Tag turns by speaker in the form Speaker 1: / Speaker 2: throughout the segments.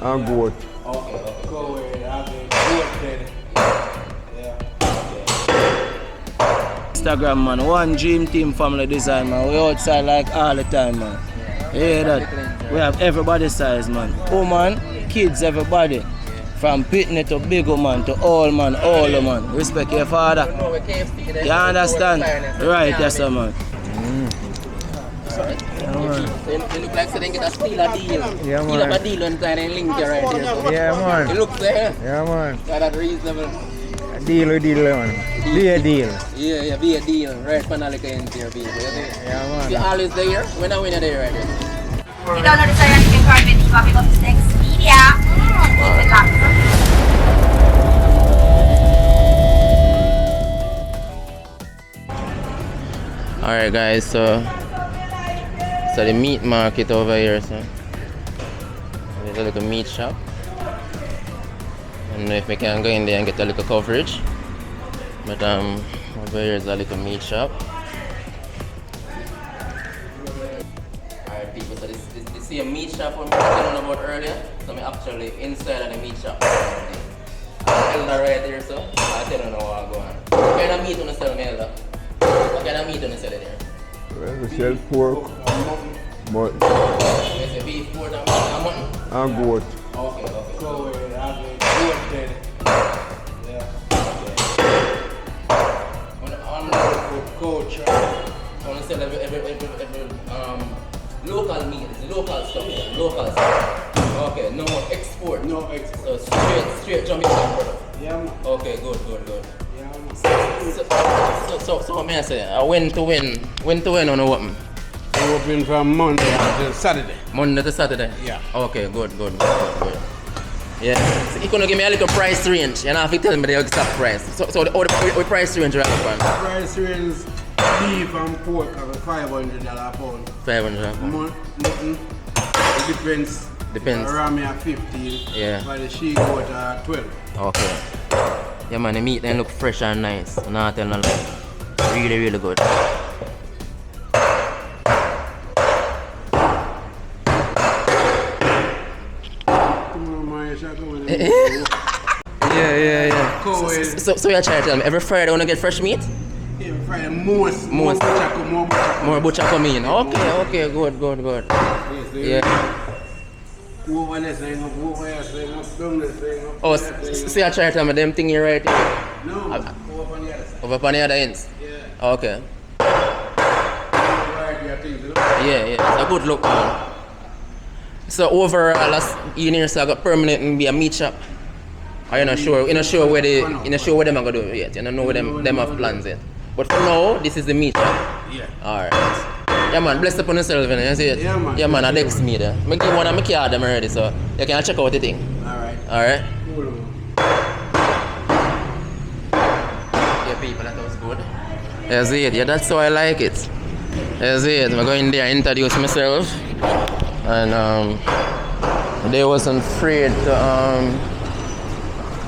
Speaker 1: and goat.
Speaker 2: Okay.
Speaker 3: Go away, have a goat head. Yeah.
Speaker 4: Instagram, man. One dream team family design, man. We outside like all the time, man. You hear that? We have everybody size, man. Woman, kids, everybody. From pitney to big man to all man, all man. Respect your father. You understand? Right, yes, sir, man.
Speaker 2: They look like they get a steal a deal.
Speaker 1: Yeah, man.
Speaker 2: Steal up a deal and try and link you right there. So.
Speaker 1: Yeah, man.
Speaker 2: It looks there.
Speaker 1: Yeah, man.
Speaker 2: That's reasonable.
Speaker 1: Deal, man. Be a deal.
Speaker 2: Yeah, be a deal. Right, Panalica and here, people.
Speaker 1: Yeah, man.
Speaker 2: You're always there. When I win a day right there.
Speaker 5: You don't know the song you can carve it, copy of this next media. Good luck.
Speaker 2: Alright guys, so the meat market over here, so there's a little meat shop. I don't know if we can go in there and get a little coverage. But over here is a little meat shop. Alright people, so this is a meat shop I'm telling about earlier. So I'm actually inside of the meat shop. I'm right there, so I'll tell you now what I'm going on. What kind of meat on the sell, Melda? What kind of meat on the sell there?
Speaker 1: Well, we sell pork, mutton,
Speaker 2: There's a beef, pork, and mutton.
Speaker 1: and goat.
Speaker 2: Okay.
Speaker 3: Go away, have a goat head. Yeah.
Speaker 2: I'm looking for
Speaker 3: Coach.
Speaker 2: I want to sell every local meat. It's local stuff here. Local stuff. Okay, no export.
Speaker 3: No export.
Speaker 2: So straight Jamaican product.
Speaker 3: Yeah, man.
Speaker 2: Okay, good.
Speaker 3: Yeah, man.
Speaker 2: So what may I say? When to win on a what?
Speaker 3: We open from Monday until Saturday.
Speaker 2: Monday to Saturday?
Speaker 3: Yeah.
Speaker 2: Okay, good. Yeah. So you gonna give me a little price range. You don't have to tell me the exact price. So what price range you have on?
Speaker 3: Price range beef and pork are $500 a pound.
Speaker 2: 500.
Speaker 3: Mutton, it depends.
Speaker 2: Depends.
Speaker 3: Around me at 15.
Speaker 2: Yeah.
Speaker 3: But the she goat at 12.
Speaker 2: Okay. Yeah man, the meat then look fresh and nice. I'm not telling no lie. Really good. Yeah. So you're trying to tell me every Friday when I get fresh meat?
Speaker 3: Every Friday, more
Speaker 2: butcher come in. Okay, good. Yeah. Oh, so you're trying to tell me them thing here right here?
Speaker 3: No,
Speaker 2: over on the other ends?
Speaker 3: Yeah.
Speaker 2: Okay. Yeah, it's a good look, man. So overall, last year, so I got permanent and be a meat shop. Are you not sure? You're not sure where them are gonna do yet. You don't know where them have plans yet. But for now, this is the meat shop.
Speaker 3: Yeah.
Speaker 2: Alright. Yeah man, bless upon yourself, you see it?
Speaker 3: Yeah man,
Speaker 2: I next me there. I give one of my card them already, so you can check out the thing. Alright.
Speaker 3: Cool.
Speaker 2: Yeah people, that was good. You see it? Yeah, that's how I like it. You see it? I'm going there and introduce myself. And they wasn't afraid to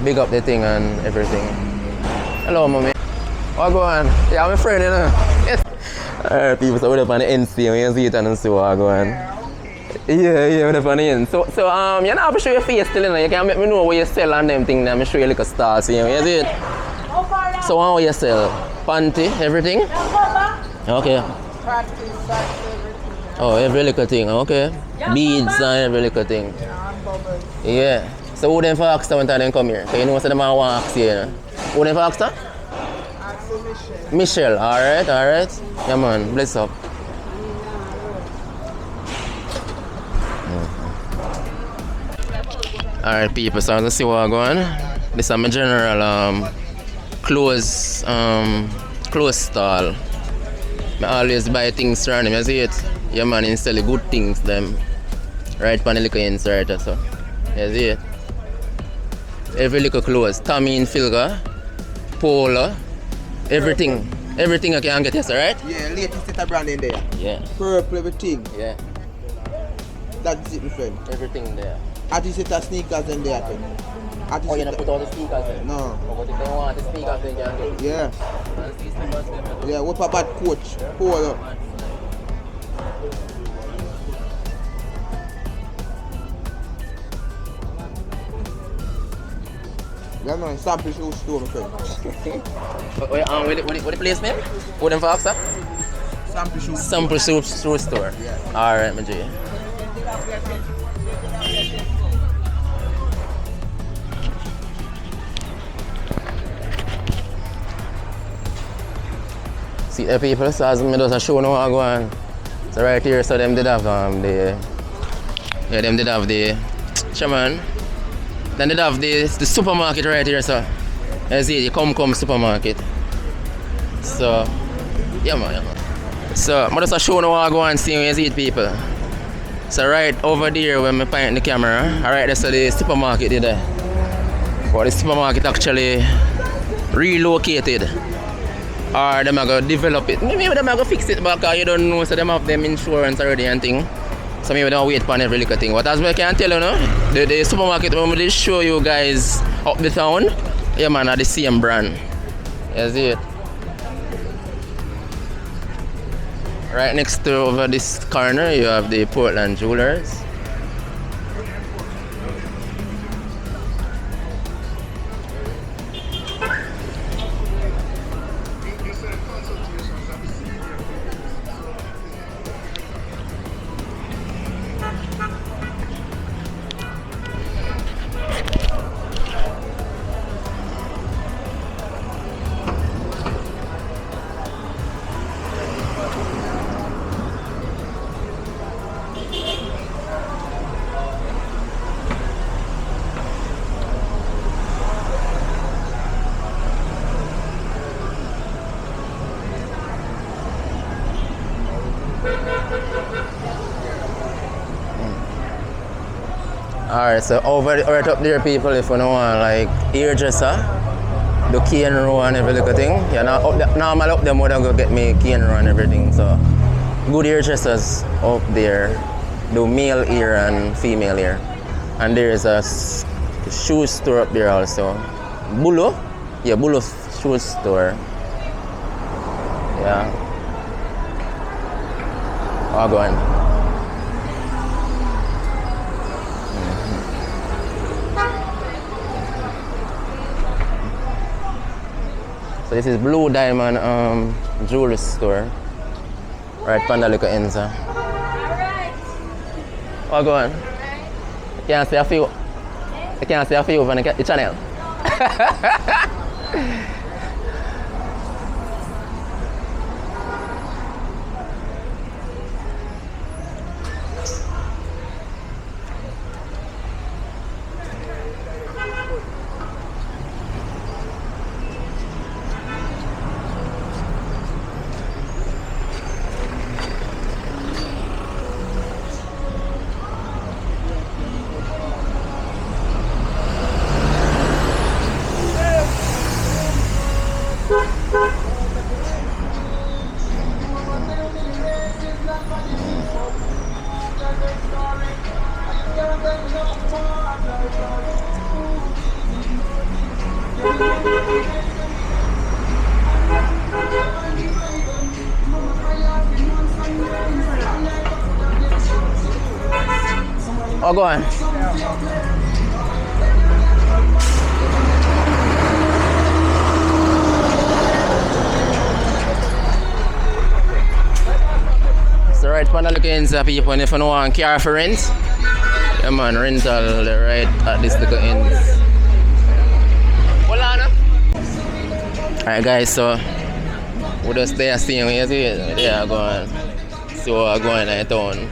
Speaker 2: big up the thing and everything. Hello mommy. What go on? Yeah, I'm a friend, you know. Yes. Alright people, so we're up on the NC, you see it and see what go on. Yeah, we're up on the end. So you know, I'm show your face still, you know. You can make me know what you sell and them thing, I'm show you like a stars, you know. You see it? So how you sell? Panty, everything? Okay. Oh, every little thing, okay. Beads and every little thing. Yeah. So who them for Axter when they come here? Because you know so them want to ask you, you know. Who them for Axter? Michelle, alright. Yeah man, bless up. Alright people, so let's see what I'm going. This is my general clothes stall. I always buy things from him, you see it? Yeah man, he sell good things them. Right on the little insert so. You see it? Every little clothes. Tommy in Filga, Polo, everything. Everything I can get, yes, right?
Speaker 6: Yeah, latest set of brand in there.
Speaker 2: Yeah.
Speaker 6: Purple, everything.
Speaker 2: Yeah.
Speaker 6: That's it, my friend.
Speaker 2: Everything there.
Speaker 6: Artist set of sneakers in there, too.
Speaker 2: Oh, you don't put all the sneakers in?
Speaker 6: No.
Speaker 2: Oh, but if they want the sneakers, they can get.
Speaker 6: Yeah.
Speaker 2: And see sneakers there.
Speaker 6: Yeah, what about coach? Polo. Yeah, man, sample shoe store, my friend.
Speaker 2: What the place name? What them for sir?
Speaker 6: Sample shoe.
Speaker 2: Sample shoe store.
Speaker 6: Yeah.
Speaker 2: Alright, my G. See the people, so as me just show now I go on. So right here, so them did have them did have the shaman. Then they have the supermarket right here, so you see the come supermarket. So yeah man. So I just show now I go and see when you see it people. So right over there when I point the camera, alright that's the supermarket there. But the supermarket actually relocated. Or them are going to develop it. Maybe them are going to fix it back, you don't know, so them have them insurance already and thing. So maybe don't wait for every little thing. But as I can tell you, no, the supermarket when we show you guys up the town, yeah man, are the same brand. You see it? Right next to over this corner, you have the Portland Jewelers. Alright, so right up there people, if you don't want like hairdresser, the cane row and every little thing. Yeah, normal up them would go get me cane row and everything. So good hairdressers up there, do male hair and female hair. And there is a shoe store up there also. Bulo? Yeah, Bulo shoe store. Yeah. Oh, go on. So this is Blue Diamond jewelry store. Right, Panda Liquor Enza.
Speaker 5: Alright.
Speaker 2: Oh, go on. I can't see a few. I can't see a few on the channel. Oh, go on. So right, Panda Liquor Enza people, if you want car for rent, yeah man, rental right at this Liquor Enza. Alright guys, so we just there seeing where you see it. There I go on. So I go in the town.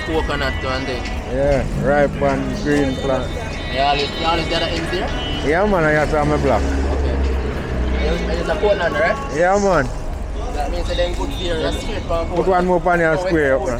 Speaker 2: Coconut one thing.
Speaker 1: Yeah, ripe and green plant.
Speaker 2: You always gather in there?
Speaker 1: Yeah man, I saw my block.
Speaker 2: Okay. And it's a Portland, right?
Speaker 1: Yeah man.
Speaker 2: That means that they good here, that's straight from
Speaker 1: Put one more pan and square up now.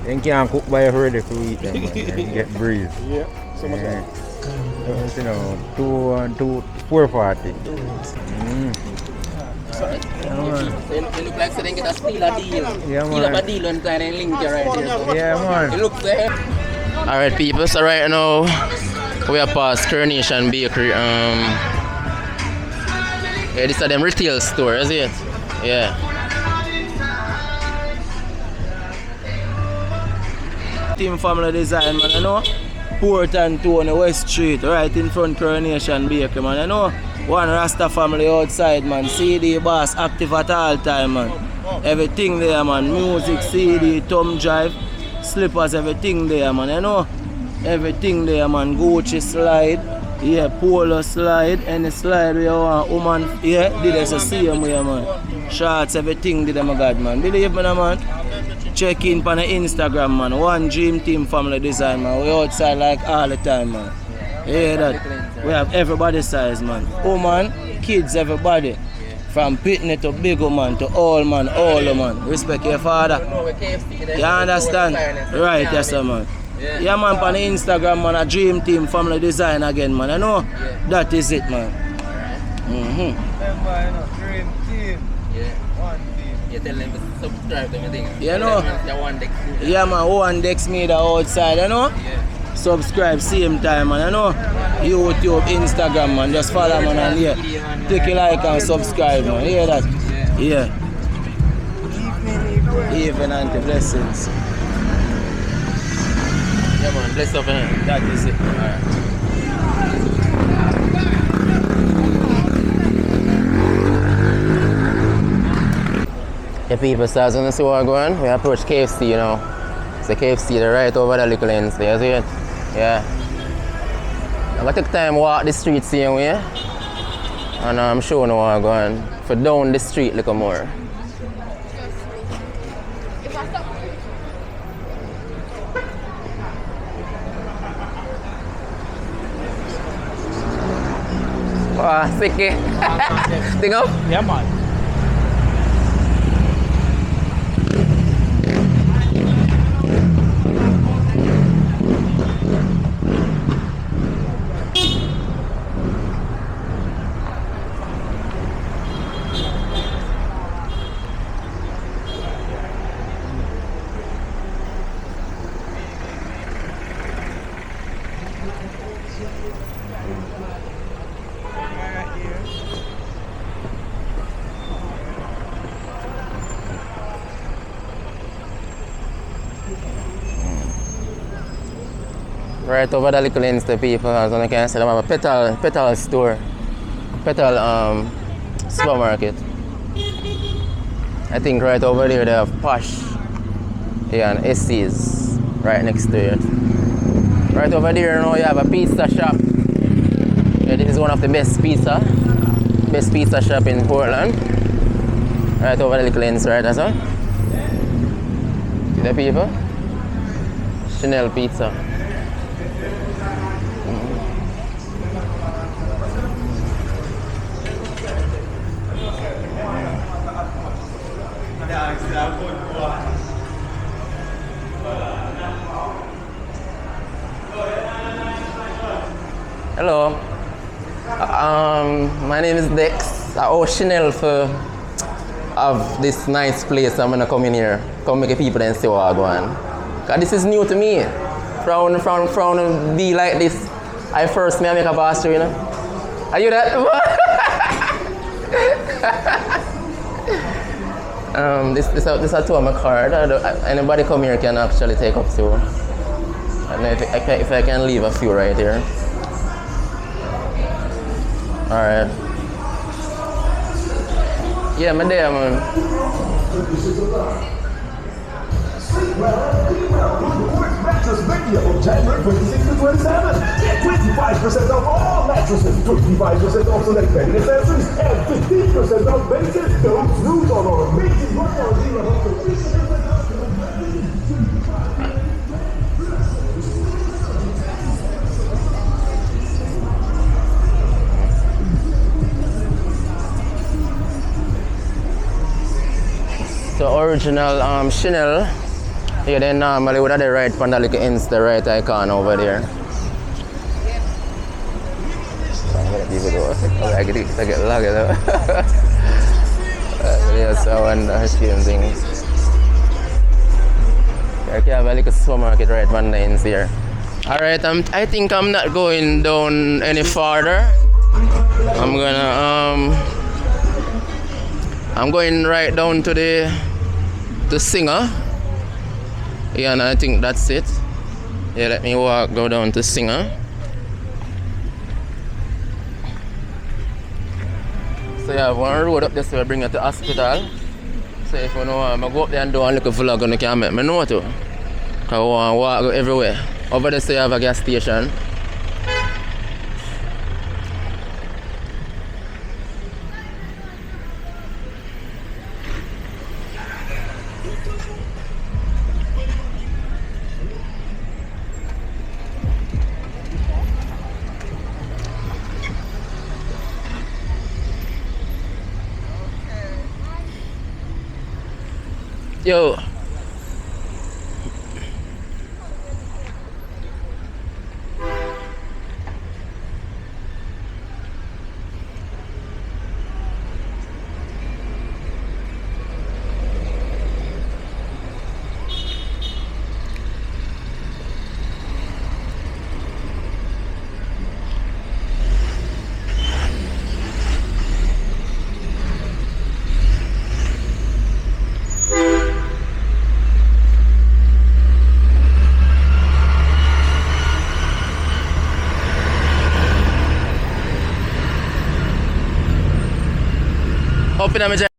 Speaker 1: You can't cook by already for eat them, man. You get breeze.
Speaker 3: Yeah, so much like.
Speaker 1: You know, 440.
Speaker 6: side.
Speaker 2: They look like so they get a steal a deal.
Speaker 1: Yeah,
Speaker 2: Steal
Speaker 1: man.
Speaker 2: up a deal and kind of link you right here. So.
Speaker 1: Yeah, man.
Speaker 2: It looks there. Alright people, so right now we are past Coronation Bakery. Yeah, this is them retail store, is it? Yeah.
Speaker 4: Team Family Design, man, you know. Portantonio West Street, right in front Coronation Bakery, man, you know. One Rasta family outside, man. CD boss active at all time, man. Everything there, man. Music, CD, thumb drive, slippers, everything there, man, you know. Everything there, man. Gucci slide, yeah, polo slide, any slide where you want, woman, yeah, did us a same way, man. Shorts, everything did them, God, man. Believe me, man. Check in on the Instagram, man. One Dream Team Family Design, man. We outside like all the time, man. Yeah, that. We have everybody size, man. Woman, kids, everybody. From pitney to big man to all man, man. Respect your father. You understand? Right, yes, sir, man. Yeah, man, on the Instagram, man, a Dream Team Family Design again, man. You know? That is it, man.
Speaker 1: Dream Team.
Speaker 2: You tell them to subscribe to my thing.
Speaker 4: You know? Yeah, man, one Dex Media outside, you know?
Speaker 2: Yeah.
Speaker 4: Subscribe same time, man, you know? YouTube, Instagram, man, just follow, man, and yeah. Take a like and subscribe, man. You hear that? Yeah. Even and blessings.
Speaker 2: Yeah, man, bless up, man.
Speaker 4: That is it.
Speaker 2: Alright. Yeah, people, so as you see what I'm going, we approach KFC, you know. It's the KFC, they're right over the little ends there, see it? Yeah. I'm gonna take time walk the street same way. And I'm showing you where I'm going. For down the street a little more. Wow, sick eh? Think up?
Speaker 6: Yeah, man.
Speaker 2: Right over the little ends the people, as you can see, they have a petal store. Petal supermarket. I think right over there they have Posh. Yeah, and Essie's right next to it. Right over there now you have a pizza shop. Yeah, this is one of the best pizza shop in Portland. Right over the little ends, right, that's all. See the people? Chanel pizza. Hello. My name is Dex. I owe Chanel for of this nice place. I'm gonna come in here, come make people and see what I go on. Cause this is new to me. Frown and be like this. I first make a pastor, you know. Are you that? This is two my card. Anybody come here can actually take up two. I don't know if I can leave a few right here. Alright. Yeah, I'm there, man.
Speaker 7: Mattress Mania from January 26 to 27. Get 25% off all mattresses, 25% off select bedding accessories, and 15% off bases. Don't lose on our amazing
Speaker 2: So original Chanel. Yeah, then normally would have the right on the little ends, the right icon over there. So I'm gonna people go. I get lag it. Yes, I want the same things. I can have a little supermarket right one lines here. Alright, I think I'm not going down any farther. I'm going right down to the Singer. Yeah, and I think that's it. Yeah, let me go down to Singer. So yeah, one road up this way bring you to hospital. So if you know, I go up there and do a little vlog and you can make me know too. Cause I want to walk everywhere. Over there, so you have a gas station. Yo. Up in my